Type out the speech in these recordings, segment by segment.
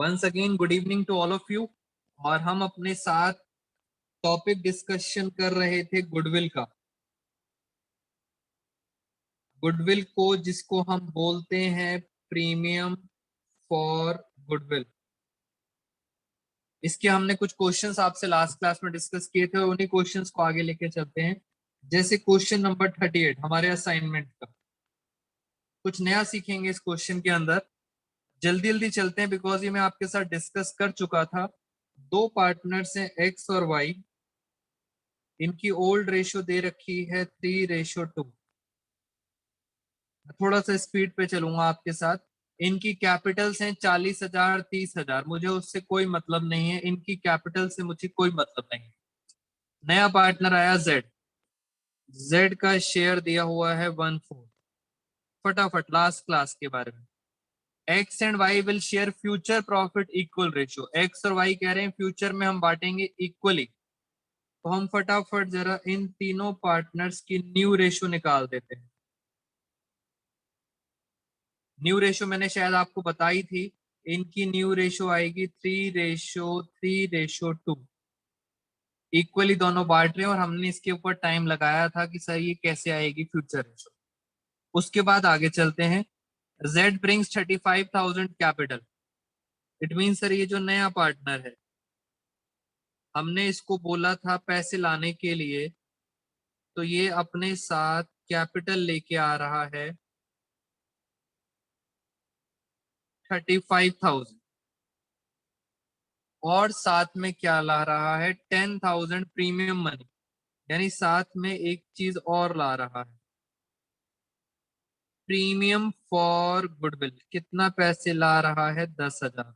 Once again good evening to all of you. और हम अपने साथ टॉपिक डिस्कशन कर रहे थे गुडविल का। गुडविल को जिसको हम बोलते हैं प्रीमियम फॉर गुडविल। इसके हमने कुछ क्वेश्चंस आपसे लास्ट क्लास में डिस्कस किए थे, उन्हीं क्वेश्चंस को आगे लेके चलते हैं। जैसे क्वेश्चन नंबर 38 हमारे असाइनमेंट का। कुछ नया सीखेंगे इस क्वेश्चन के अंदर। जल्दी जल्दी चलते हैं बिकॉज ये मैं आपके साथ डिस्कस कर चुका था। दो पार्टनर्स हैं एक्स और वाई। इनकी ओल्ड रेशो दे रखी है 3:2। थोड़ा सा स्पीड पे चलूंगा आपके साथ। इनकी कैपिटल्स हैं 40,000 30,000। मुझे उससे कोई मतलब नहीं है, इनकी कैपिटल से मुझे कोई मतलब नहीं है। नया पार्टनर आया जेड। जेड का शेयर दिया हुआ है 1/4। फटाफट लास्ट क्लास के बारे में। X and Y will share future profit equal ratio. X और वाई कह रहे हैं फ्यूचर में हम बांटेंगे इक्वली। तो हम फटाफट जरा इन तीनों पार्टनर्स की न्यू रेशो निकाल देते हैं। न्यू रेशो मैंने शायद आपको बताई थी। इनकी न्यू रेशो आएगी 3:3:2। इक्वली दोनों बांट रहे हैं और हमने इसके ऊपर टाइम लगाया था कि सर ये कैसे आएगी फ्यूचर रेशो। उसके बाद आगे चलते हैं। Z brings 35,000 capital. It mean sir ये जो नया पार्टनर है, हमने इसको बोला था पैसे लाने के लिए, तो ये अपने साथ कैपिटल लेके आ रहा है 35,000। और साथ में क्या ला रहा है 10,000 प्रीमियम मनी। यानी साथ में एक चीज और ला रहा है, प्रीमियम फॉर गुडविल। कितना पैसे ला रहा है 10,000।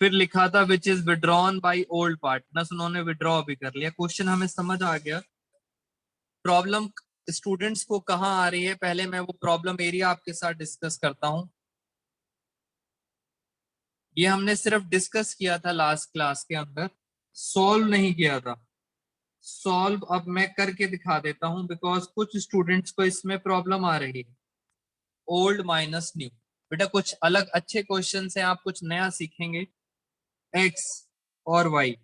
फिर लिखा था which is withdrawn by old partners. उन्होंने विड्रॉ भी कर लिया। क्वेश्चन हमें समझ आ गया। प्रॉब्लम स्टूडेंट्स को कहाँ आ रही है, पहले मैं वो प्रॉब्लम एरिया आपके साथ डिस्कस करता हूं। ये हमने सिर्फ डिस्कस किया था लास्ट क्लास के अंदर, सॉल्व नहीं किया था। सॉल्व अब मैं करके दिखा देता हूं बिकॉज कुछ स्टूडेंट्स को इसमें प्रॉब्लम आ रही है। Old minus new. बेटा कुछ अलग अच्छे क्वेश्चन हैं, आप कुछ नया सीखेंगे। एक्स और Y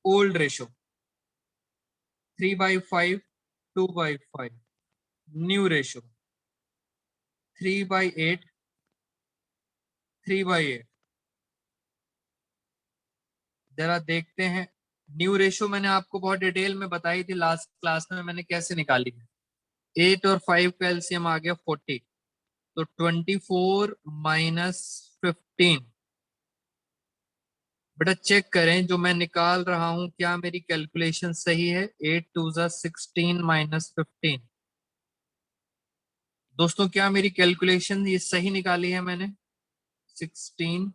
old ratio 3/5 2/5। New ratio 3/8 3/8। जरा देखते हैं। न्यू रेशो मैंने आपको बहुत डिटेल में बताई थी लास्ट क्लास में, मैंने कैसे निकाली है। 8 और 5 का एलसीएम आ गया 40। तो 24 माइनस 15। बेटा चेक करें जो मैं निकाल रहा हूं क्या मेरी कैलकुलेशन सही है। 8 2 16 माइनस 15। दोस्तों क्या मेरी कैलकुलेशन ये सही निकाली है मैंने। 16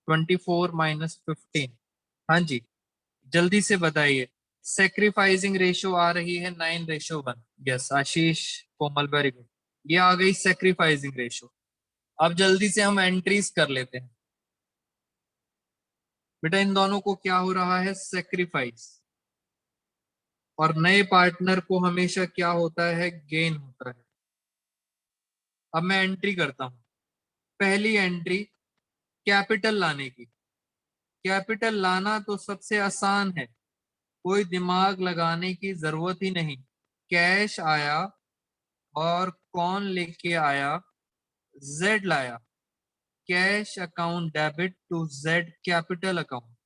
24 माइनस 15। हाँ जी, जल्दी से बताइए। सेक्रीफाइसिंग रेशो आ रही है 9:1। यस आशीष कोमल वेरी गुड। ये आ गई सेक्रीफाइसिंग रेशो। अब जल्दी से हम एंट्रीज कर लेते हैं। बेटा इन दोनों को क्या हो रहा है, सेक्रीफाइस। और नए पार्टनर को हमेशा क्या होता है, गेन होता है। अब मैं एंट्री करता हूं। पहली एंट्री कैपिटल लाने की। कैपिटल लाना तो सबसे आसान है, कोई दिमाग लगाने की जरूरत ही नहीं। कैश आया और कौन लेके आया, जेड लाया। Cash account debit to Z capital account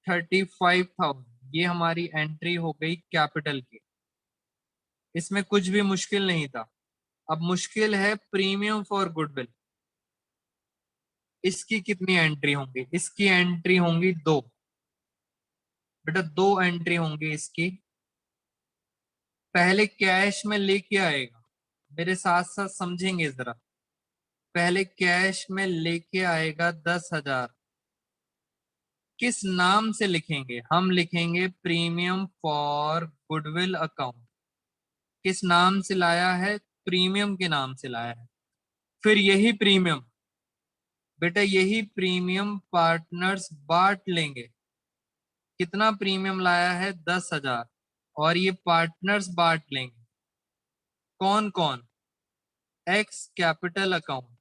35,000। ये हमारी एंट्री हो गई कैपिटल की। इसमें कुछ भी मुश्किल नहीं था। अब मुश्किल है प्रीमियम फॉर गुडविल। इसकी कितनी एंट्री होंगी, इसकी एंट्री होंगी 2। बेटा 2 एंट्री होंगी इसकी। पहले कैश में लेके आएगा, मेरे साथ साथ समझेंगे जरा। पहले कैश में लेके आएगा 10,000। किस नाम से लिखेंगे, हम लिखेंगे प्रीमियम फॉर गुडविल अकाउंट। किस नाम से लाया है, प्रीमियम के नाम से लाया है। फिर यही प्रीमियम, बेटा यही प्रीमियम पार्टनर्स बांट लेंगे। कितना प्रीमियम लाया है, 10,000। और ये पार्टनर्स बांट लेंगे। कौन कौन, X capital account,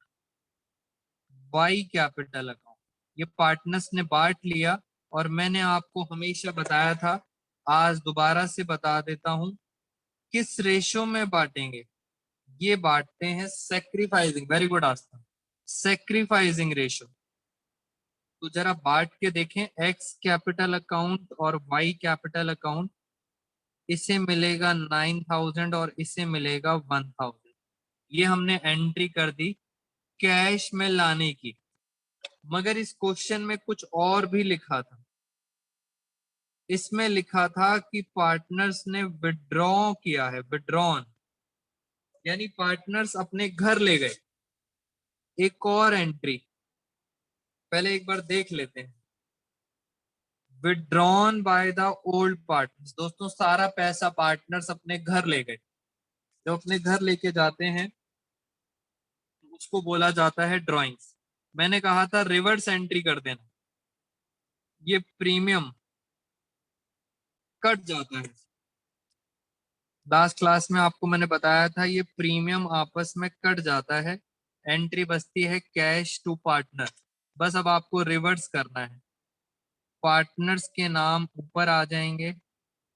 Y capital account, ये पार्टनर्स ने बांट लिया। और मैंने आपको हमेशा बताया था, आज दोबारा से बता देता हूं, किस रेशो में बांटेंगे। ये बांटते हैं सेक्रीफाइसिंग, वेरी गुड आस्था, सेक्रीफाइसिंग रेशो। तो जरा बांट के देखें, एक्स कैपिटल अकाउंट और वाई कैपिटल अकाउंट, इसे मिलेगा 9,000 और इसे मिलेगा 1,000। ये हमने एंट्री कर दी कैश में लाने की। मगर इस क्वेश्चन में कुछ और भी लिखा था। इसमें लिखा था कि पार्टनर्स ने विड्रॉ किया है, विड्रॉन, यानी पार्टनर्स अपने घर ले गए। एक और एंट्री पहले एक बार देख लेते हैं। Withdrawn by the old partners, दोस्तों सारा पैसा पार्टनर्स अपने घर ले गए। जब अपने घर लेके जाते हैं उसको बोला जाता है ड्रॉइंग्स। मैंने कहा था रिवर्स एंट्री कर देना, ये प्रीमियम कट जाता है। लास्ट क्लास में आपको मैंने बताया था ये प्रीमियम आपस में कट जाता है। एंट्री बचती है कैश टू पार्टनर। बस अब आपको रिवर्स करना है, पार्टनर्स के नाम ऊपर आ जाएंगे,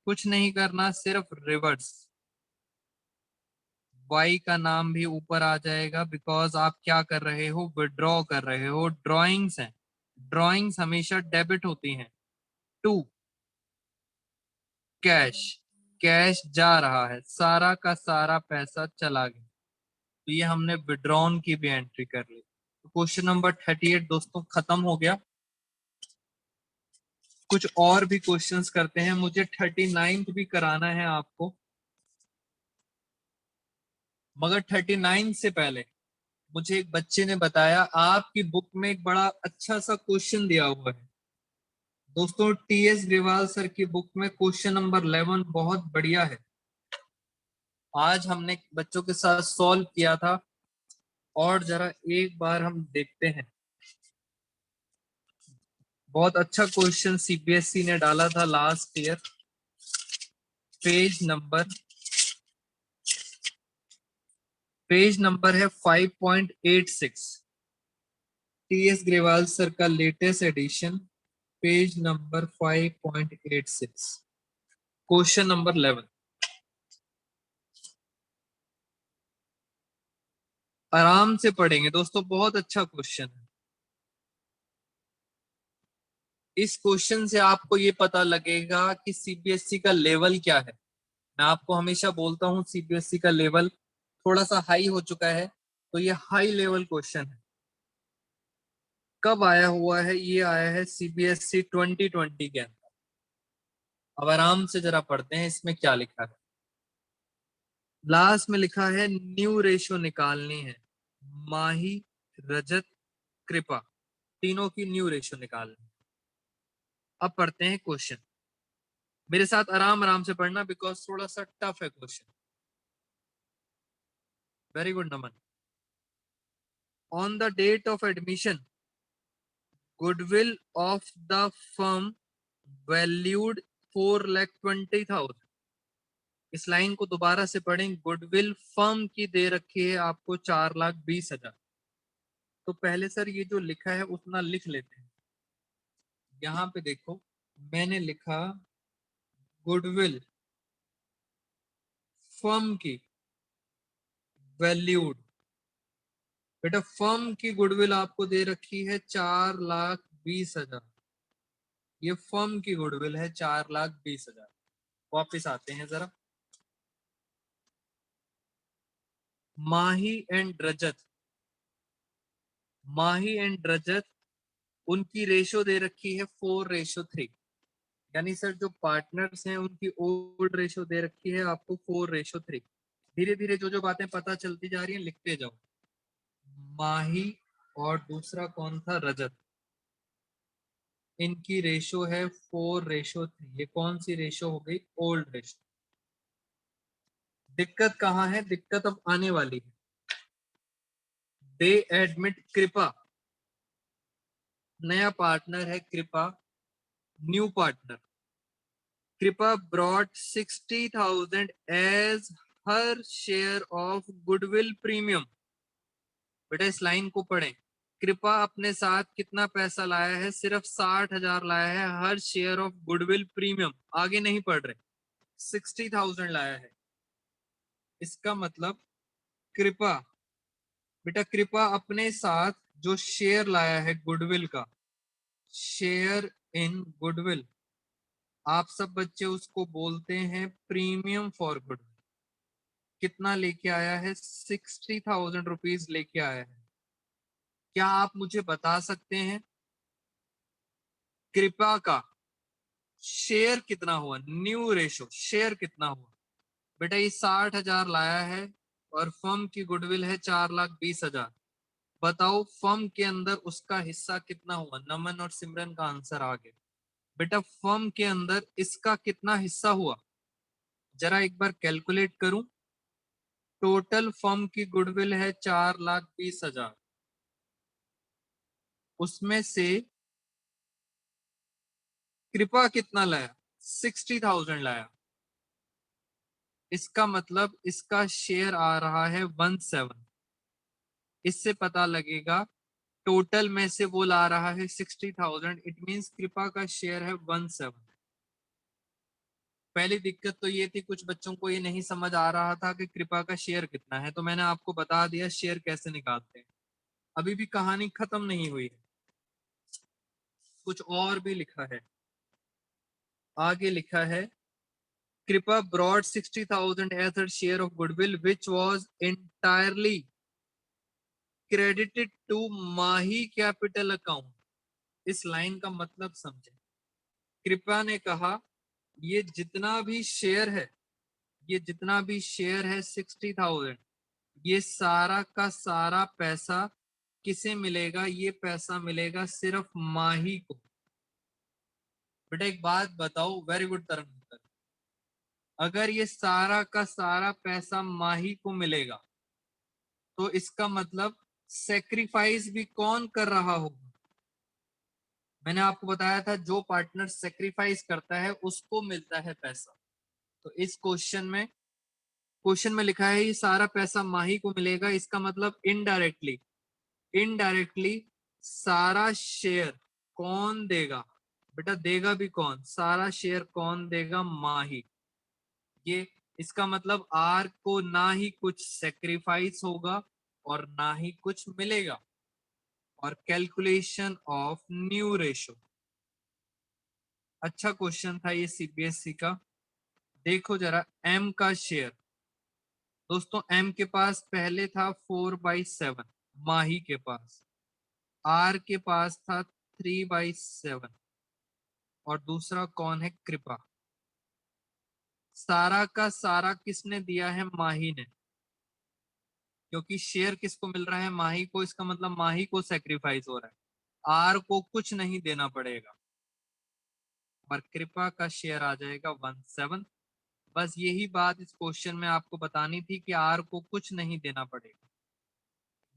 कुछ नहीं करना, सिर्फ रिवर्स। वाई का नाम भी ऊपर आ जाएगा, बिकॉज आप क्या कर रहे हो, विड्रॉ कर रहे हो, ड्रॉइंग्स हैं, ड्रॉइंग्स हमेशा डेबिट होती हैं। टू कैश, कैश जा रहा है, सारा का सारा पैसा चला गया, तो ये हमने विड्रॉन की भी एंट्री कर ली। तो क्वेश्चन नंबर 38 दोस्तों खत्म हो गया। कुछ और भी क्वेश्चंस करते हैं, मुझे 39 भी कराना है आपको, मगर 39 से पहले मुझे एक बच्चे ने बताया आपकी बुक में एक बड़ा अच्छा सा क्वेश्चन दिया हुआ है। दोस्तों टीएस ग्रेवाल सर की बुक में क्वेश्चन नंबर 11 बहुत बढ़िया है। आज हमने बच्चों के साथ सॉल्व किया था, और जरा एक बार हम देखते हैं। बहुत अच्छा क्वेश्चन सीबीएसई ने डाला था लास्ट ईयर। पेज नंबर है 5.86, टीएस ग्रेवाल सर का latest edition, page number 5.86, question number 11। आराम से पढ़ेंगे दोस्तों, बहुत अच्छा क्वेश्चन है। इस क्वेश्चन से आपको ये पता लगेगा कि सीबीएसई का लेवल क्या है। मैं आपको हमेशा बोलता हूं सीबीएसई का लेवल थोड़ा सा हाई हो चुका है, तो ये हाई लेवल क्वेश्चन है। कब आया हुआ है, ये आया है सीबीएसई 2020 के अंदर। अब आराम से जरा पढ़ते हैं इसमें क्या लिखा है। लास्ट में लिखा है न्यू रेशो निकालनी है, माही, रजत, कृपा, तीनों की न्यू रेशो निकालनी है। अब पढ़ते हैं क्वेश्चन, मेरे साथ आराम आराम से पढ़ना, बिकॉज थोड़ा सा टफ है question. Very good Naman. On the date of admission, goodwill of the firm valued 4,20,000। इस लाइन को दोबारा से पढ़ें, गुडविल फर्म की दे रखी है आपको 4,20,000। तो पहले सर ये जो लिखा है उतना लिख लेते हैं। यहाँ पे देखो मैंने लिखा गुडविल फर्म की वैल्यूड। बेटा फर्म की गुडविल आपको दे रखी है 4,20,000, ये फर्म की गुडविल है 4,20,000। वापिस आते हैं जरा, माही एंड रजत, माही एंड रजत, उनकी रेशो दे रखी है 4:3। यानी सर जो पार्टनर्स हैं उनकी ओल्ड रेशो दे रखी है आपको 4:3। धीरे धीरे जो जो बातें पता चलती जा रही हैं लिखते जाओ। माही और दूसरा कौन था, रजत, इनकी रेशो है 4:3। ये कौन सी रेशो हो गई, ओल्ड रेशो। दिक्कत कहाँ है, दिक्कत अब आने वाली है। दे एडमिट कृपा, नया पार्टनर है Kripa, new partner. Kripa brought 60,000 as her share of goodwill premium. बेटा इस लाइन को पढ़ें। कृपा अपने साथ कितना पैसा लाया है? सिर्फ 60,000 लाया है। हर शेयर ऑफ गुडविल प्रीमियम, आगे नहीं पढ़ रहे, 60,000 लाया है। इसका मतलब कृपा, बेटा कृपा अपने साथ जो शेयर लाया है गुडविल का, शेयर इन गुडविल, आप सब बच्चे उसको बोलते हैं प्रीमियम फॉर गुडविल। कितना लेके आया है? 60,000 रुपीज लेके आया है। क्या आप मुझे बता सकते हैं कृपा का शेयर कितना हुआ? न्यू रेशो शेयर कितना हुआ? बेटा ये 60,000 लाया है और फर्म की गुडविल है 4,20,000। बताओ फर्म के अंदर उसका हिस्सा कितना हुआ? नमन और सिमरन का आंसर आ गया। बेटा फर्म के अंदर इसका कितना हिस्सा हुआ? जरा एक बार कैलकुलेट करूं। टोटल फर्म की गुडविल है 4,20,000, उसमें से कृपा कितना लाया? 60,000 लाया। इसका मतलब इसका शेयर आ रहा है 17। इससे पता लगेगा टोटल में से वो ला रहा है 60,000, इट मींस कृपा का शेयर है 17। पहली दिक्कत तो ये थी, कुछ बच्चों को ये नहीं समझ आ रहा था कि कृपा का शेयर कितना है, तो मैंने आपको बता दिया शेयर कैसे निकालते हैं। अभी भी कहानी खत्म नहीं हुई है, कुछ और भी लिखा है। आगे लिखा है Kripa brought 60,000 as her share of goodwill which was entirely credited to Mahi capital account. इस लाइन का मतलब समझे। कृपा ने कहा ये जितना भी शेयर है, ये जितना भी शेयर है 60,000, ये सारा का सारा पैसा किसे मिलेगा? ये पैसा मिलेगा सिर्फ माही को। बेटा एक बात बताओ, वेरी गुड तरंग, अगर ये सारा का सारा पैसा माही को मिलेगा तो इसका मतलब सेक्रीफाइस भी कौन कर रहा होगा? मैंने आपको बताया था जो पार्टनर सेक्रीफाइस करता है उसको मिलता है पैसा। तो इस क्वेश्चन में लिखा है ये सारा पैसा माही को मिलेगा, इसका मतलब इनडायरेक्टली, इनडायरेक्टली सारा शेयर कौन देगा? बेटा देगा भी कौन? सारा शेयर कौन देगा? माही। ये इसका मतलब आर को ना ही कुछ सेक्रीफाइस होगा और ना ही कुछ मिलेगा। और कैलकुलेशन ऑफ न्यू रेशो, अच्छा क्वेश्चन था ये सीबीएसई का। देखो जरा एम का शेयर, दोस्तों एम के पास पहले था 4/7, माही के पास। आर के पास था 3/7 और दूसरा कौन है? कृपा। सारा का सारा किसने दिया है? माही ने, क्योंकि शेयर किसको मिल रहा है? माही को, इसका मतलब माही को सेक्रीफाइस हो रहा है, आर को कुछ नहीं देना पड़ेगा और कृपा का शेयर आ जाएगा 17। बस यही बात इस क्वेश्चन में आपको बतानी थी कि आर को कुछ नहीं देना पड़ेगा।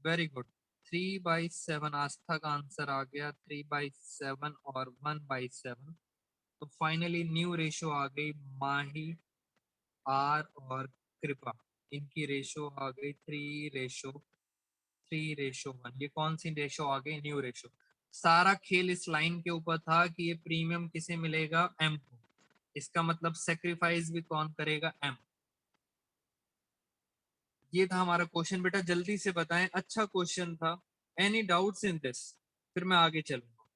वेरी गुड, 3/7 आस्था का आंसर आ गया, 3/7 और 1/7। तो फाइनली न्यू रेशो आ गई माही, आर और कृपा, इनकी रेशो आ गई 3:1। ये कौन सी रेशो आ गई? New ratio. सारा खेल इस लाइन के ऊपर था कि ये प्रीमियम किसे मिलेगा? एम को। इसका मतलब सेक्रीफाइस भी कौन करेगा? एम। ये था हमारा क्वेश्चन। बेटा जल्दी से बताएं, अच्छा क्वेश्चन था। Any doubts in this? फिर मैं आगे चलूंगा।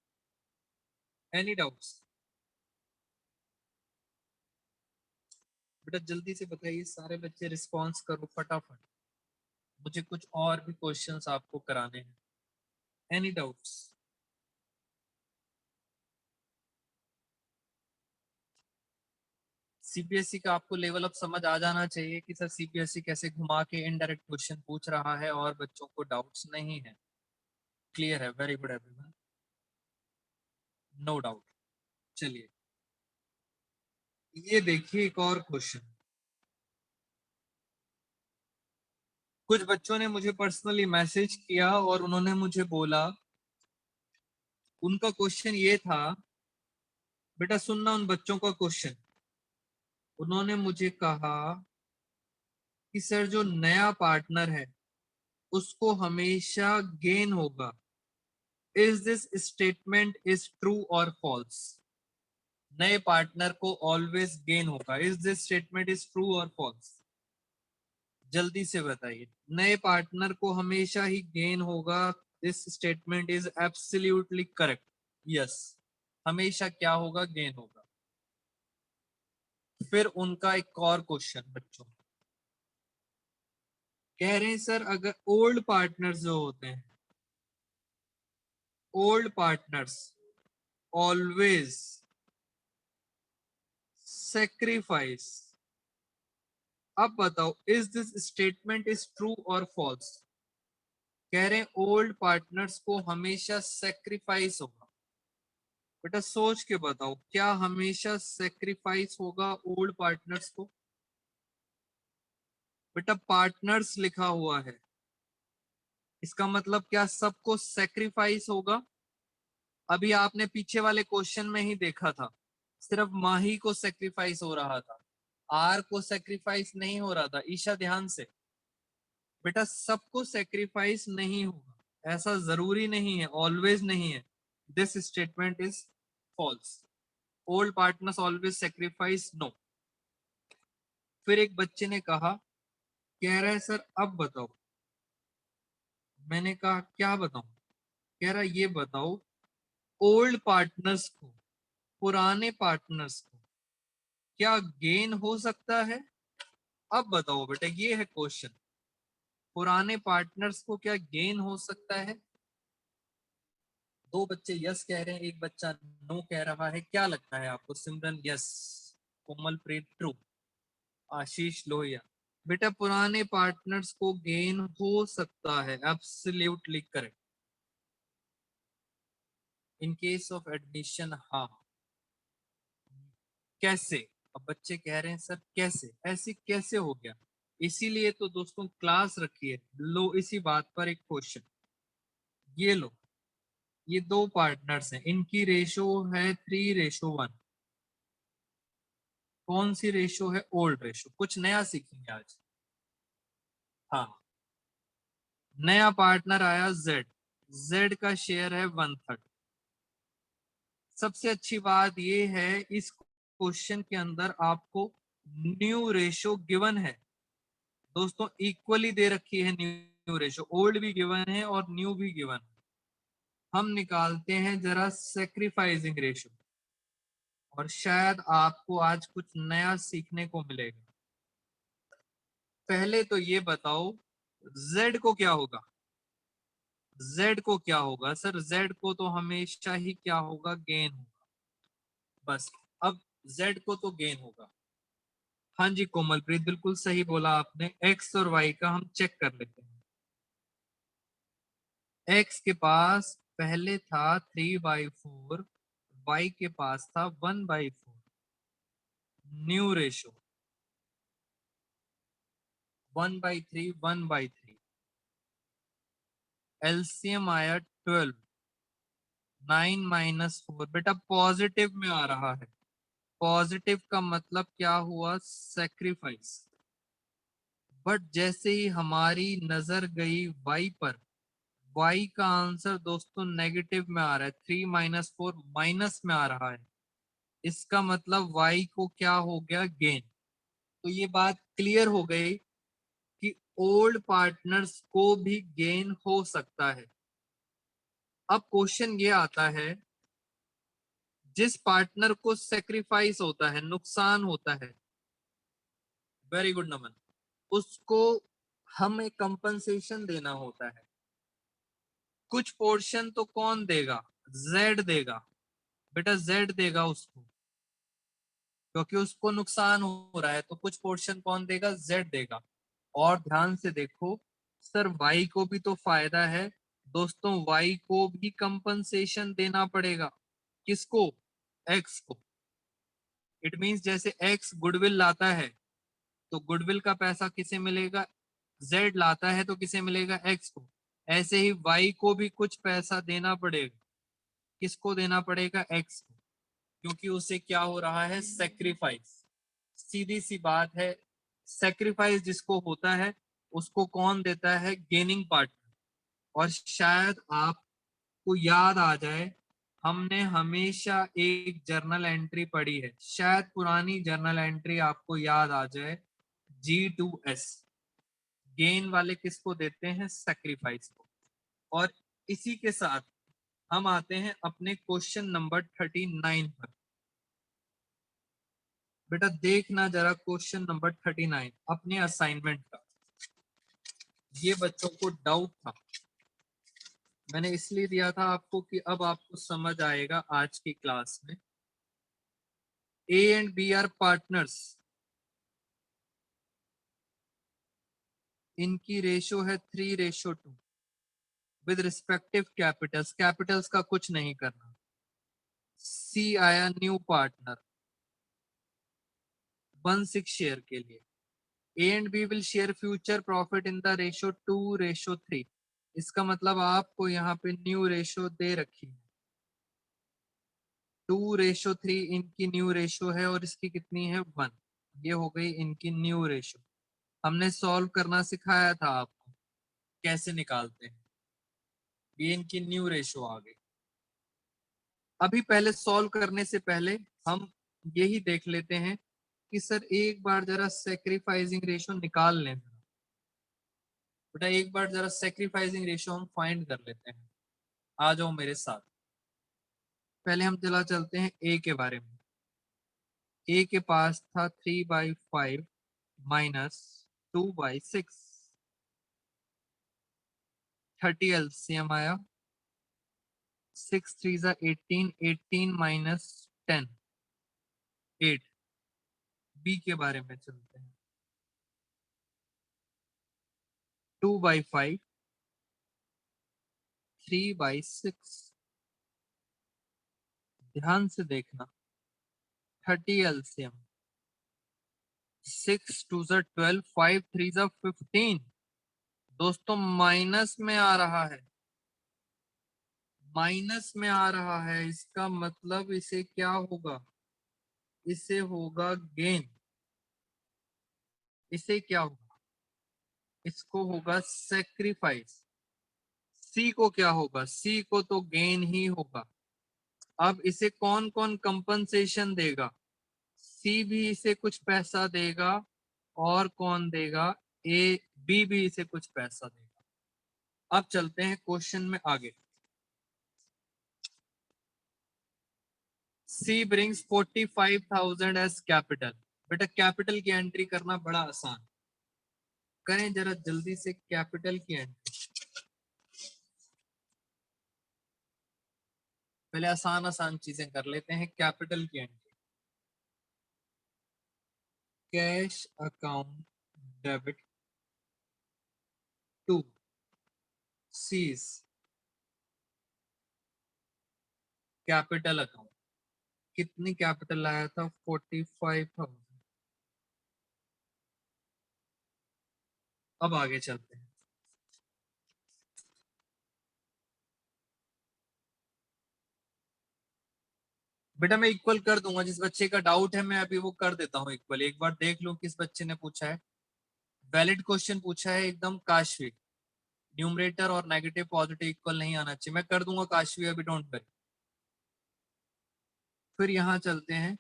Any doubts? बेटा जल्दी से बताइए, सारे बच्चे रिस्पॉन्स करो फटाफट, मुझे कुछ और भी क्वेश्चंस आपको कराने हैं। Any doubts? सीबीएसई का आपको लेवल अप समझ आ जाना चाहिए कि सर सीबीएसई कैसे घुमा के इनडायरेक्ट क्वेश्चन पूछ रहा है और बच्चों को डाउट्स नहीं है। क्लियर है? Very good everyone, no doubt. चलिए ये देखिए एक और क्वेश्चन। कुछ बच्चों ने मुझे पर्सनली मैसेज किया और उन्होंने मुझे बोला, उनका क्वेश्चन ये था, बेटा सुनना उन बच्चों का क्वेश्चन। उन्होंने मुझे कहा कि सर जो नया पार्टनर है उसको हमेशा गेन होगा। Is this statement is true और फॉल्स? नए पार्टनर को ऑलवेज गेन होगा। Is this statement is true और फॉल्स? जल्दी से बताइए। नए पार्टनर को हमेशा ही गेन होगा। This statement is absolutely correct. Yes, हमेशा क्या होगा? गेन होगा। फिर उनका एक और क्वेश्चन बच्चों, कह रहे हैं सर अगर ओल्ड पार्टनर्स जो होते हैं, ओल्ड पार्टनर्स ऑलवेज सेक्रीफाइस, अब बताओ is this statement is true और फॉल्स? कह रहे हैं ओल्ड पार्टनर्स को हमेशा सेक्रीफाइस होगा। बेटा सोच के बताओ, क्या हमेशा सेक्रीफाइस होगा ओल्ड पार्टनर्स को? बेटा पार्टनर्स लिखा हुआ है, इसका मतलब क्या सबको सेक्रीफाइस होगा? अभी आपने पीछे वाले क्वेश्चन में ही देखा था, सिर्फ माही को सेक्रीफाइस हो रहा था, आर को सेक्रीफाइस नहीं हो रहा था। ईशा ध्यान से, बेटा सबको सेक्रीफाइस नहीं होगा, ऐसा जरूरी नहीं है, ऑलवेज नहीं है। This statement is false. Old partners always sacrifice, no. फिर एक बच्चे ने कहा, कह रहा है सर अब बताओ। मैंने कहा क्या बताऊं? कह रहा ये बताओ ओल्ड पार्टनर्स को, पुराने पार्टनर्स को क्या गेन हो सकता है? अब बताओ बेटा, ये है क्वेश्चन, पुराने पार्टनर्स को क्या गेन हो सकता है? दो बच्चे यस कह रहे हैं, एक बच्चा नो कह रहा है। क्या लगता है आपको? सिमरन यस, कोमलप्रीत ट्रू, आशीष लोहिया। बेटा पुराने पार्टनर्स को गेन हो सकता है, absolutely correct. In case of admission, हाँ। कैसे? अब बच्चे कह रहे हैं सर कैसे, ऐसे कैसे हो गया? इसीलिए तो दोस्तों क्लास रखी है। लो इसी बात पर एक क्वेश्चन, ये लो, ये दो पार्टनर्स हैं, इनकी रेशो है 3:1। कौन सी रेशो है? Old ratio. कुछ नया सीखेंगे आज। हाँ, नया पार्टनर आया जेड, जेड का शेयर है 1/3। सबसे अच्छी बात यह है इस क्वेश्चन के अंदर आपको न्यू रेशो गिवन है दोस्तों, इक्वली दे रखी है न्यू रेशो। ओल्ड भी गिवन है और न्यू भी गिवन है। हम निकालते हैं जरा सेक्रीफाइसिंग रेशो, और शायद आपको आज कुछ नया सीखने को मिलेगा। पहले तो ये बताओ z को क्या होगा? z को क्या होगा सर? z को तो हमेशा ही क्या होगा? गेन होगा। बस, अब z को तो गेन होगा। हाँ जी कोमलप्रीत, बिल्कुल सही बोला आपने। x और y का हम चेक कर लेते हैं। x के पास पहले था 3/4, y के पास था 1/4। New ratio 1/3, 1/3। एलसीएम आया 12, 9 - 4। बेटा पॉजिटिव में आ रहा है, पॉजिटिव का मतलब क्या हुआ? सेक्रीफाइस। बट जैसे ही हमारी नजर गई y पर, y का आंसर दोस्तों नेगेटिव में आ रहा है, 3 - 4 माइनस में आ रहा है। इसका मतलब y को क्या हो गया? गेन। तो ये बात क्लियर हो गई कि ओल्ड पार्टनर्स को भी गेन हो सकता है। अब क्वेश्चन ये आता है, जिस पार्टनर को सेक्रीफाइस होता है, नुकसान होता है, वेरी गुड नमन, उसको हमें कंपनसेशन देना होता है। कुछ पोर्शन तो कौन देगा? जेड देगा। बेटा जेड देगा उसको, क्योंकि उसको नुकसान हो रहा है, तो कुछ पोर्शन कौन देगा? जेड देगा। और ध्यान से देखो सर, वाई को भी तो फायदा है दोस्तों, वाई को भी कंपनसेशन देना पड़ेगा। किसको? एक्स को। इट मींस जैसे एक्स गुडविल लाता है तो गुडविल का पैसा किसे मिलेगा? जेड लाता है तो किसे मिलेगा? एक्स को। ऐसे ही वाई को भी कुछ पैसा देना पड़ेगा। किसको देना पड़ेगा? एक्स को, क्योंकि उसे क्या हो रहा है? सेक्रीफाइस। सीधी सी बात है, सेक्रीफाइस जिसको होता है उसको कौन देता है? Gaining partner. और शायद आपको याद आ जाए, हमने हमेशा एक जर्नल एंट्री पढ़ी है, शायद पुरानी जर्नल एंट्री आपको याद आ जाए, G2S। गेन वाले किसको देते हैं? सेक्रीफाइस को। और इसी के साथ हम आते हैं अपने क्वेश्चन नंबर 39 पर। बेटा देखना जरा क्वेश्चन नंबर 39 अपने असाइनमेंट का। ये बच्चों को डाउट था, मैंने इसलिए दिया था आपको कि अब आपको समझ आएगा आज की क्लास में। A and B are partners, इनकी रेशो है 3:2 विद रिस्पेक्टिव कैपिटल्स। कैपिटल्स का कुछ नहीं करना। C आया न्यू पार्टनर 1/6 शेयर के लिए। A and B will share future profit in the ratio 2:3। इसका मतलब आपको यहाँ पे न्यू रेशो दे रखी है, 2:3 इनकी न्यू रेशो है और इसकी कितनी है? 1। ये हो गई इनकी न्यू रेशो। हमने सॉल्व करना सिखाया था आपको, कैसे निकालते हैं। ये इनकी न्यू रेशो आ गई। अभी पहले सॉल्व करने से पहले हम यही देख लेते हैं कि सर एक बार जरा सेक्रीफाइसिंग रेशो निकाल लें। बेटा एक बार जरा सेक्रीफाइसिंग रेशो हम फाइंड कर लेते हैं, आ जाओ मेरे साथ। पहले हम चला चलते हैं ए के बारे में। ए के पास था 3/5 माइनस 2/6, 30 एलसीएम आया, 6 3 18, 18 माइनस 10, 8। बी के बारे में चलते हैं। 2/5, 3/6, ध्यान से देखना, 30 एलसीएम, 6 2 12, 5 3 15। दोस्तों माइनस में आ रहा है, माइनस में आ रहा है, इसका मतलब इसे क्या होगा? इसे होगा गेन। इसे क्या होगा? इसको होगा सेक्रीफाइस। सी को क्या होगा? सी को तो गेन ही होगा। अब इसे कौन कौन कंपनसेशन देगा? सी भी इसे कुछ पैसा देगा, और कौन देगा? ए बी भी इसे कुछ पैसा देगा। अब चलते हैं क्वेश्चन में आगे। सी ब्रिंग्स 45,000 एज कैपिटल। बेटा कैपिटल की एंट्री करना बड़ा आसान, करें जरा जल्दी से कैपिटल की एंट्री। पहले आसान आसान चीजें कर लेते हैं। कैपिटल की entry, cash account debit to C's capital account. कितनी कैपिटल लाया था? 45,000। अब आगे चलते हैं। बेटा मैं इक्वल कर दूंगा, जिस बच्चे का डाउट है मैं अभी वो कर देता हूँ इक्वल। एक बार देख लो किस बच्चे ने पूछा है। वैलिड क्वेश्चन पूछा है एकदम, काशवी। न्यूमरेटर और नेगेटिव पॉजिटिव इक्वल नहीं आना चाहिए। मैं कर दूंगा काशवी, अभी डोंट वरी। फिर यहाँ चलते हैं।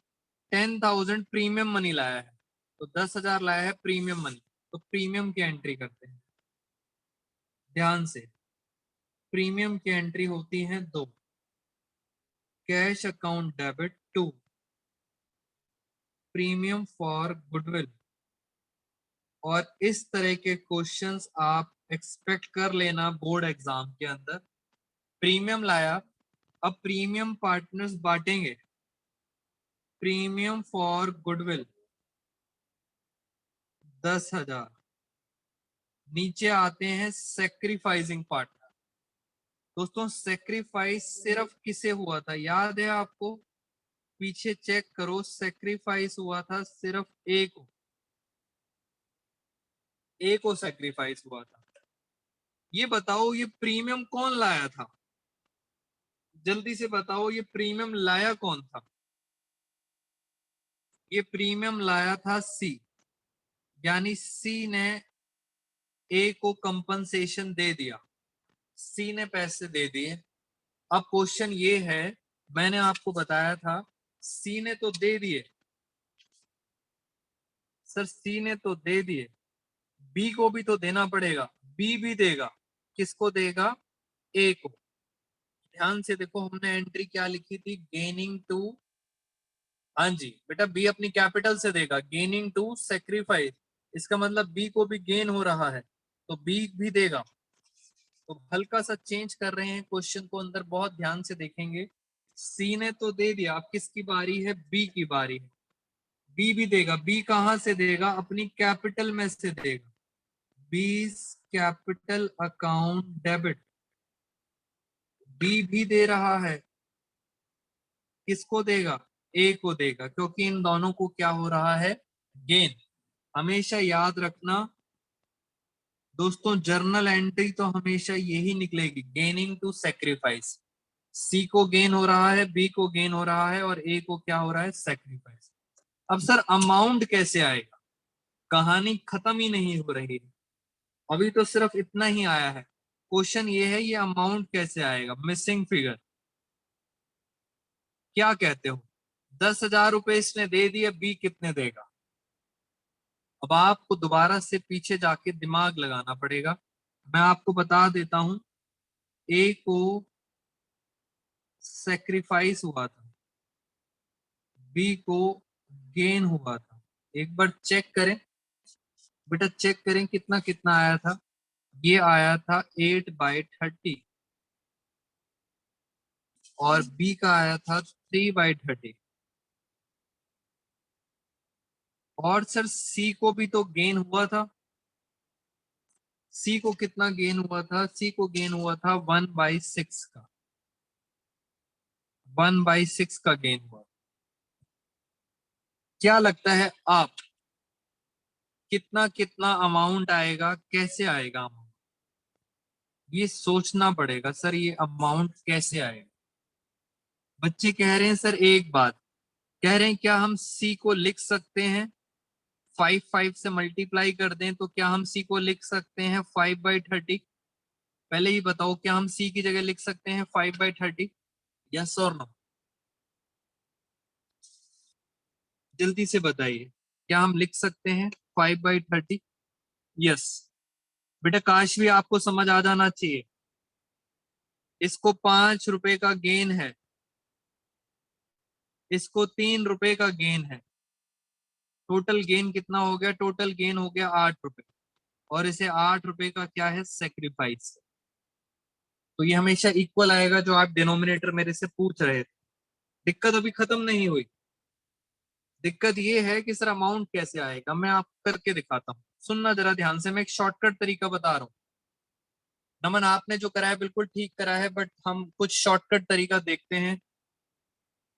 10,000 प्रीमियम मनी लाया है, तो 10,000 लाया है प्रीमियम मनी, तो प्रीमियम की एंट्री करते हैं। ध्यान से, प्रीमियम की एंट्री होती है 2, cash account debit to premium for goodwill. और इस तरह के क्वेश्चंस आप एक्सपेक्ट कर लेना बोर्ड एग्जाम के अंदर। प्रीमियम लाया, अब प्रीमियम पार्टनर्स बांटेंगे। Premium for goodwill 10,000। नीचे आते हैं सेक्रीफाइसिंग पार्टनर। दोस्तों सेक्रीफाइस सिर्फ किसे हुआ था? याद है आपको? पीछे चेक करो, सेक्रीफाइस हुआ था सिर्फ एक, ए को सेक्रीफाइस हुआ था। ये बताओ ये प्रीमियम कौन लाया था? जल्दी से बताओ ये प्रीमियम लाया कौन था? ये प्रीमियम लाया था सी, यानी सी ने ए को कंपनसेशन दे दिया, सी ने पैसे दे दिए। अब क्वेश्चन ये है, मैंने आपको बताया था सी ने तो दे दिए सर, सी ने तो दे दिए, बी को भी तो देना पड़ेगा, बी भी देगा। किसको देगा? ए को। ध्यान से देखो, हमने एंट्री क्या लिखी थी? गेनिंग टू, हाँ जी बेटा, बी अपनी कैपिटल से देगा, गेनिंग टू सेक्रीफाइस। इसका मतलब बी को भी गेन हो रहा है, तो बी भी देगा। तो हल्का सा चेंज कर रहे हैं क्वेश्चन को, अंदर बहुत ध्यान से देखेंगे। सी ने तो दे दिया, अब किसकी बारी है? बी की बारी है। बी भी देगा, बी कहां से देगा? अपनी कैपिटल में से देगा, बीस कैपिटल अकाउंट डेबिट। बी भी दे रहा है, किसको देगा? ए को देगा, क्योंकि इन दोनों को क्या हो रहा है? गेन। हमेशा याद रखना दोस्तों, जर्नल एंट्री तो हमेशा यही निकलेगी, गेनिंग टू सेक्रीफाइस। सी को गेन हो रहा है, बी को गेन हो रहा है, और ए को क्या हो रहा है? सेक्रीफाइस। अब सर अमाउंट कैसे आएगा? कहानी खत्म ही नहीं हो रही है, अभी तो सिर्फ इतना ही आया है। क्वेश्चन ये है, ये अमाउंट कैसे आएगा? Missing figure. क्या कहते हो? 10,000 रुपए इसने दे दिए, बी कितने देगा? अब आपको दोबारा से पीछे जाके दिमाग लगाना पड़ेगा। मैं आपको बता देता हूं, ए को सेक्रीफाइस हुआ था, बी को गेन हुआ था। एक बार चेक करें बेटा, चेक करें कितना कितना आया था। ये आया था 8/30, और बी का आया था 3/30। और सर सी को भी तो गेन हुआ था। सी को कितना गेन हुआ था? सी को गेन हुआ था 1/6 का, 1/6 का गेन हुआ। क्या लगता है आप, कितना कितना अमाउंट आएगा? कैसे आएगा अमाउंट? ये सोचना पड़ेगा सर, ये अमाउंट कैसे आएगा? बच्चे कह रहे हैं सर एक बात, कह रहे हैं क्या हम सी को लिख सकते हैं 5 से मल्टीप्लाई कर दें, तो क्या हम सी को लिख सकते हैं 5/30? पहले ही बताओ, क्या हम सी की जगह लिख सकते हैं 5/30? यस और नो? जल्दी से बताइए, क्या हम लिख सकते हैं 5/30? यस। बेटा काश भी आपको समझ आ जाना चाहिए। इसको 5 रुपए का गेन है, इसको 3 रुपए का गेन है। टोटल गेन कितना हो गया? टोटल गेन हो गया 8 रुपए, और इसे 8 रुपए का क्या है? सेक्रीफाइस। तो ये हमेशा इक्वल आएगा, जो आप डिनोमिनेटर मेरे से पूछ रहे थे। दिक्कत अभी खत्म नहीं हुई। दिक्कत ये है कि सर अमाउंट कैसे आएगा। मैं आपको करके दिखाता हूँ, सुनना जरा ध्यान से। मैं एक शॉर्टकट तरीका बता रहा हूँ। नमन, आपने जो करा है बिल्कुल ठीक करा है, बट हम कुछ शॉर्टकट तरीका देखते हैं।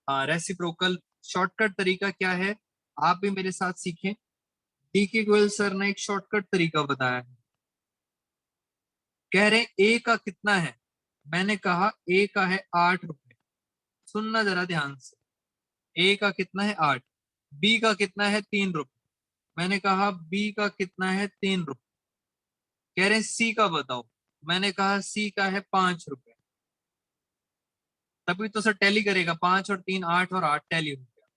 हाँ, रेसिप्रोकल शॉर्टकट तरीका क्या है, आप भी मेरे साथ सीखें। डी के गोयल सर ने एक शॉर्टकट तरीका बताया है। कह रहे हैं ए का कितना है? मैंने कहा ए का है 8 रुपए। सुनना जरा ध्यान से, ए का कितना है? 8। बी का कितना है? 3 रुपए। मैंने कहा बी का कितना है? 3 रुपए। कह रहे हैं सी का बताओ। मैंने कहा सी का है 5 रुपए। तभी तो सर टैली करेगा, 5 और 3 8, और 8 टैली हो गया।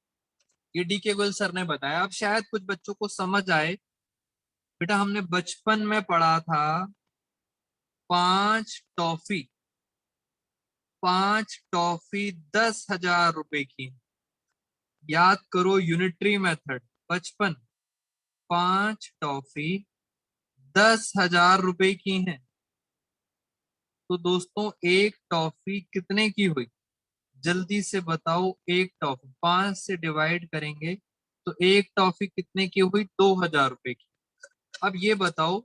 ये डी के गोयल सर ने बताया। अब शायद कुछ बच्चों को समझ आए। बेटा हमने बचपन में पढ़ा था 5 टॉफी, 5 टॉफी 10,000 रुपए की। याद करो यूनिटरी मेथड, बचपन। 5 टॉफी 10,000 रुपए की हैं। तो दोस्तों एक टॉफी कितने की हुई? जल्दी से बताओ। एक टॉफी 5 से डिवाइड करेंगे तो एक टॉफी कितने की हुई? 2,000 रुपए की। अब ये बताओ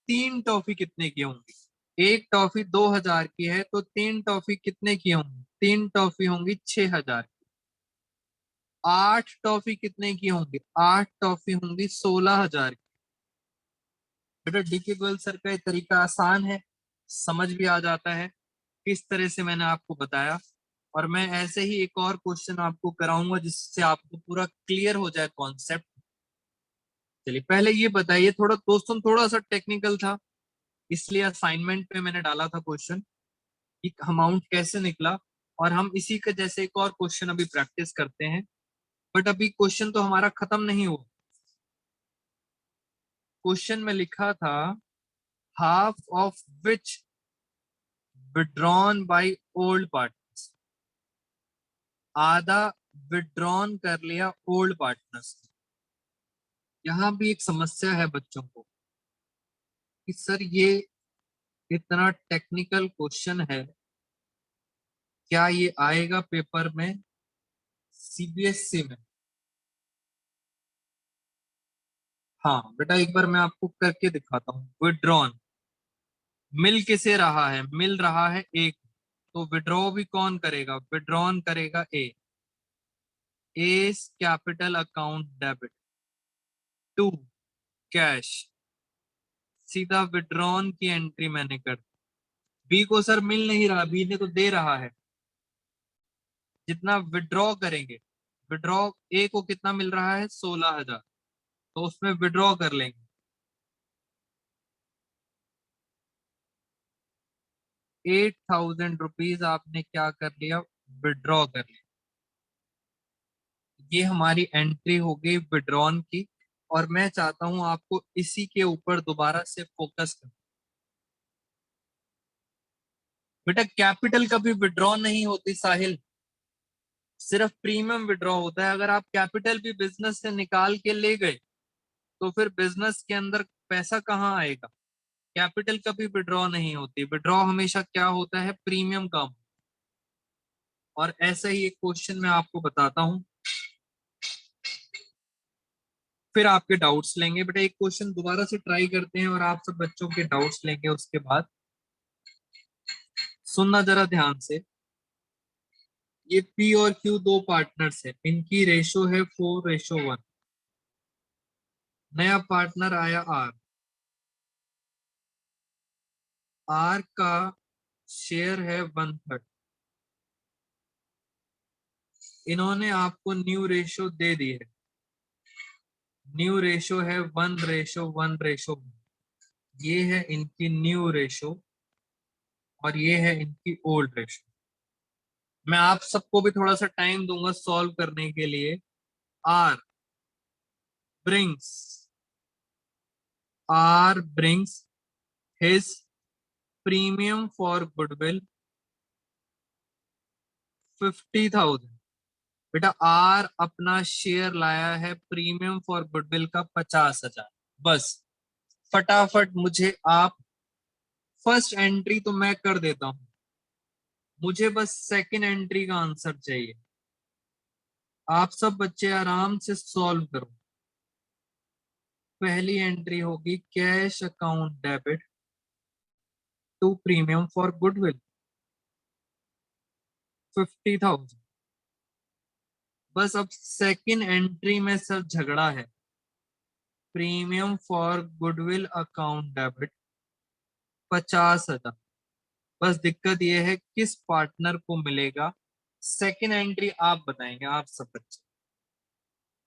3 टॉफी कितने की होंगी? एक टॉफी 2,000 की है, तो 3 टॉफी कितने की होंगी? 3 टॉफी होंगी 6,000 की। 8 टॉफी कितने की होंगी? 8 टॉफी होंगी 16,000 की। बेटा डीके गोयल सर का ये तरीका आसान है, समझ भी आ जाता है किस तरह से मैंने आपको बताया। और मैं ऐसे ही एक और क्वेश्चन आपको कराऊंगा, जिससे आपको पूरा क्लियर हो जाए कॉन्सेप्ट। चलिए पहले ये बताइए, थोड़ा दोस्तों थोड़ा सा टेक्निकल था, इसलिए असाइनमेंट पे मैंने डाला था क्वेश्चन कि अमाउंट कैसे निकला, और हम इसी के जैसे एक और क्वेश्चन अभी प्रैक्टिस करते हैं। बट अभी क्वेश्चन तो हमारा खत्म नहीं हुआ। क्वेश्चन में लिखा था half of which withdrawn by old partners, आधा विड्रॉन कर लिया ओल्ड पार्टनर्स। यहाँ भी एक समस्या है बच्चों को कि सर ये इतना टेक्निकल क्वेश्चन है, क्या ये आएगा पेपर में सीबीएसई में? हाँ बेटा, एक बार मैं आपको करके दिखाता हूँ। विड्रॉन मिल किसे रहा है? मिल रहा है एक, तो विड्रॉ भी कौन करेगा? विड्रॉन करेगा A. A capital account debit to cash, सीधा विड्रॉन की एंट्री मैंने कर दी। बी को सर मिल नहीं रहा, बी ने तो दे रहा है। जितना विड्रॉ करेंगे, विड्रॉ ए को कितना मिल रहा है? 16,000, तो उसमें विड्रॉ कर लेंगे। 8,000 रुपीज आपने क्या कर लिया? विड्रॉ कर लिया। ये हमारी एंट्री हो गई विड्रॉन की, और मैं चाहता हूं आपको इसी के ऊपर दोबारा से फोकस कर। बेटा कैपिटल कभी विड्रॉ नहीं होती साहिल, सिर्फ प्रीमियम विड्रॉ होता है। अगर आप कैपिटल भी बिजनेस से निकाल के ले गए तो फिर बिजनेस के अंदर पैसा कहाँ आएगा? कैपिटल कभी विड्रॉ नहीं होती। विड्रॉ हमेशा क्या होता है? प्रीमियम का। और ऐसा ही एक क्वेश्चन मैं आपको बताता हूं, फिर आपके डाउट्स लेंगे। बेटा एक क्वेश्चन दोबारा से ट्राई करते हैं और आप सब बच्चों के डाउट्स लेंगे उसके बाद। सुनना जरा ध्यान से। ये पी और क्यू दो पार्टनर्स है, इनकी रेशो है 4:1। नया पार्टनर आया आर, आर का शेयर है 1/3। इन्होंने आपको न्यू रेशो दे दी है। न्यू रेशो है 1:1:1। ये है इनकी न्यू रेशो और ये है इनकी ओल्ड रेशो। मैं आप सबको भी थोड़ा सा टाइम दूंगा सॉल्व करने के लिए। R brings R brings his premium for goodwill 50,000। बेटा आर अपना शेयर लाया है प्रीमियम फॉर गुडविल का 50,000। बस फटाफट मुझे आप, फर्स्ट एंट्री तो मैं कर देता हूं, मुझे बस सेकंड एंट्री का आंसर चाहिए। आप सब बच्चे आराम से सॉल्व करो। पहली एंट्री होगी cash account debit to premium for goodwill 50,000। बस अब सेकंड एंट्री में सर झगड़ा है। Premium for goodwill account debit 50,000। बस दिक्कत यह है किस पार्टनर को मिलेगा। सेकंड एंट्री आप बताएंगे, आप सब बच्चे।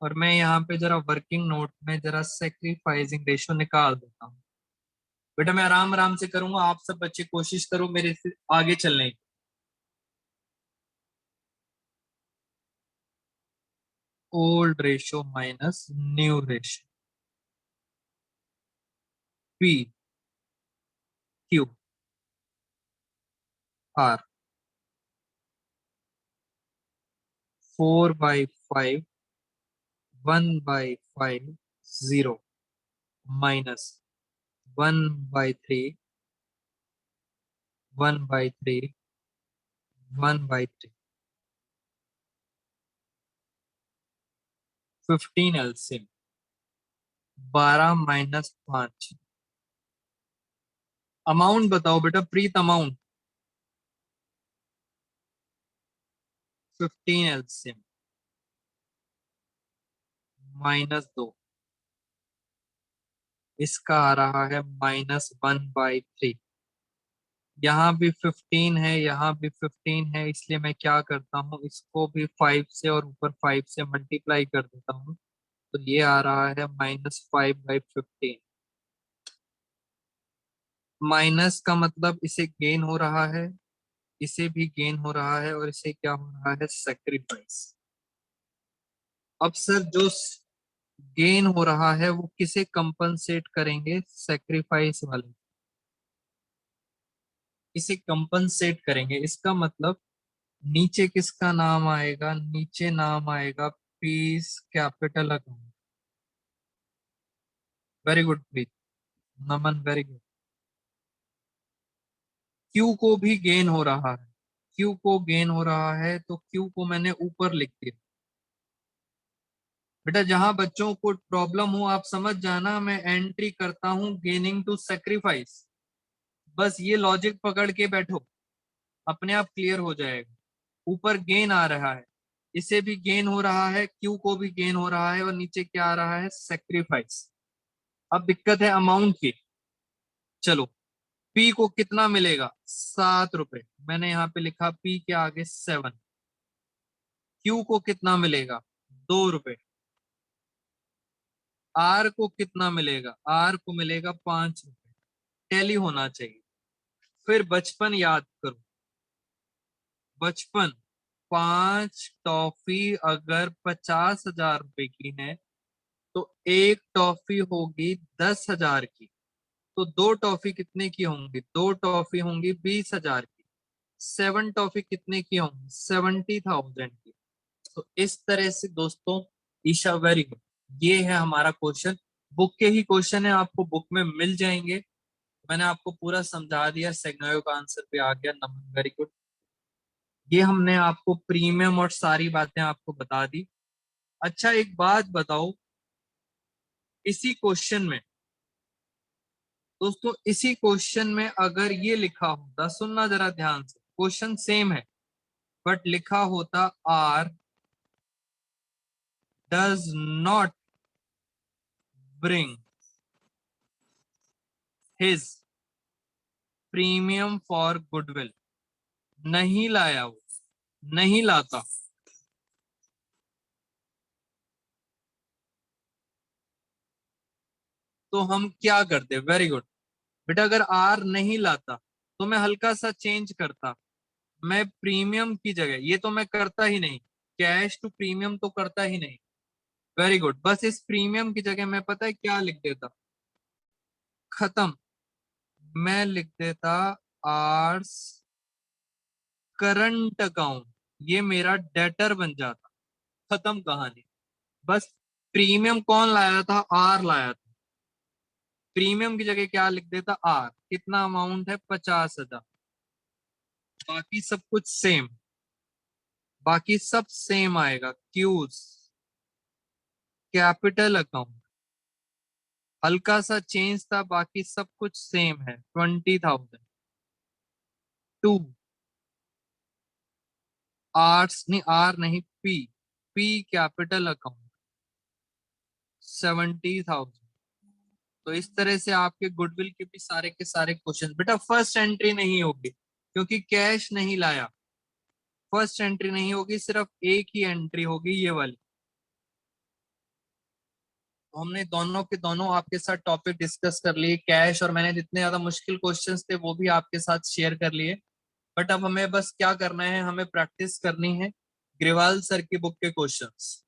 और मैं यहाँ पे जरा वर्किंग नोट में जरा सेक्रीफाइसिंग रेशो निकाल देता हूँ। बेटा मैं आराम आराम से करूंगा, आप सब बच्चे कोशिश करो मेरे से आगे चलने की। Old ratio minus new ratio, P Q R 4/5 1/5 0 minus 1/3 1/3 1/3। 15 LCM 12 - 5। Amount बताओ बेटा प्रीत, अमाउंट। 15 एलसीएम -2, इसका आ रहा है -1/3। यहाँ भी 15 है, यहाँ भी 15 है, इसलिए मैं क्या करता हूँ, इसको भी 5 से और ऊपर 5 से मल्टीप्लाई कर देता हूँ। तो ये आ रहा है -5/15। माइनस का मतलब इसे गेन हो रहा है, इसे भी गेन हो रहा है, और इसे क्या हो रहा है, सेक्रीफाइस। अब सर जो गेन हो रहा है वो किसे कंपनसेट करेंगे, सेक्रीफाइस वाले, इसे कंपनसेट करेंगे। इसका मतलब नीचे किसका नाम आएगा, नीचे नाम आएगा P's capital account. Very good Preet, Naman, very good. Q को भी गेन हो रहा है, क्यू को गेन हो रहा है, तो क्यू को मैंने ऊपर लिख दिया। बेटा जहां बच्चों को प्रॉब्लम हो आप समझ जाना, मैं एंट्री करता हूं गेनिंग टू सेक्रीफाइस, बस ये लॉजिक पकड़ के बैठो, अपने आप क्लियर हो जाएगा। ऊपर गेन आ रहा है, इसे भी गेन हो रहा है, क्यू को भी गेन हो रहा है, और नीचे क्या आ रहा है, सेक्रीफाइस। अब दिक्कत है अमाउंट की। चलो, पी को कितना मिलेगा, 7 रुपए, मैंने यहाँ पे लिखा पी के आगे 7। क्यू को कितना मिलेगा, 2 रुपए। आर को कितना मिलेगा, आर को मिलेगा 5 रुपए। टैली होना चाहिए। फिर बचपन याद करो, बचपन, 5 टॉफी अगर 50,000 रुपए की है तो एक टॉफी होगी 10,000 की, तो 2 टॉफी कितने की होंगी, 2 टॉफी होंगी 20,000 की। 7 टॉफी कितने की होंगी, 70,000 की। तो इस तरह से दोस्तों, ईशा वेरी गुड, ये है हमारा क्वेश्चन। बुक के ही क्वेश्चन है, आपको बुक में मिल जाएंगे। मैंने आपको पूरा समझा दिया, सेग्नोयो का आंसर पे आ गया, नंबर वेरी गुड। ये हमने आपको प्रीमियम और सारी बातें आपको बता दी। अच्छा एक बात बताओ, इसी क्वेश्चन में दोस्तों, इसी क्वेश्चन में अगर ये लिखा होता, सुनना जरा ध्यान से, क्वेश्चन सेम है बट लिखा होता R does not bring his premium for goodwill, नहीं लाया, वो नहीं लाता, तो हम क्या करते, वेरी गुड बेटा, अगर आर नहीं लाता तो मैं हल्का सा चेंज करता, मैं प्रीमियम की जगह, ये तो मैं करता ही नहीं, कैश टू प्रीमियम तो करता ही नहीं, वेरी गुड, बस इस प्रीमियम की जगह मैं पता है क्या लिख देता, खत्म, मैं लिख देता आर्स करंट अकाउंट, ये मेरा डेटर बन जाता, खत्म कहानी। बस प्रीमियम कौन लाया था, आर लाया था, प्रीमियम की जगह क्या लिख देता, आर, कितना अमाउंट है, 50,000, बाकी सब कुछ सेम, बाकी सब सेम आएगा, क्यूज कैपिटल अकाउंट, हल्का सा चेंज था, बाकी सब कुछ सेम है, 20,000। टू, आर्स नहीं, आर नहीं, पी, पी कैपिटल अकाउंट 70,000। तो इस तरह से आपके गुडविल के भी सारे के सारे क्वेश्चन, बेटा फर्स्ट एंट्री नहीं होगी क्योंकि कैश नहीं लाया, फर्स्ट एंट्री नहीं होगी, सिर्फ एक ही एंट्री होगी, ये वाली। तो हमने दोनों के दोनों आपके साथ टॉपिक डिस्कस कर लिए, कैश, और मैंने जितने ज्यादा मुश्किल क्वेश्चंस थे वो भी आपके साथ शेयर कर लिए। बट अब हमें बस क्या करना है, हमें प्रैक्टिस करनी है ग्रेवाल सर की बुक के क्वेश्चंस।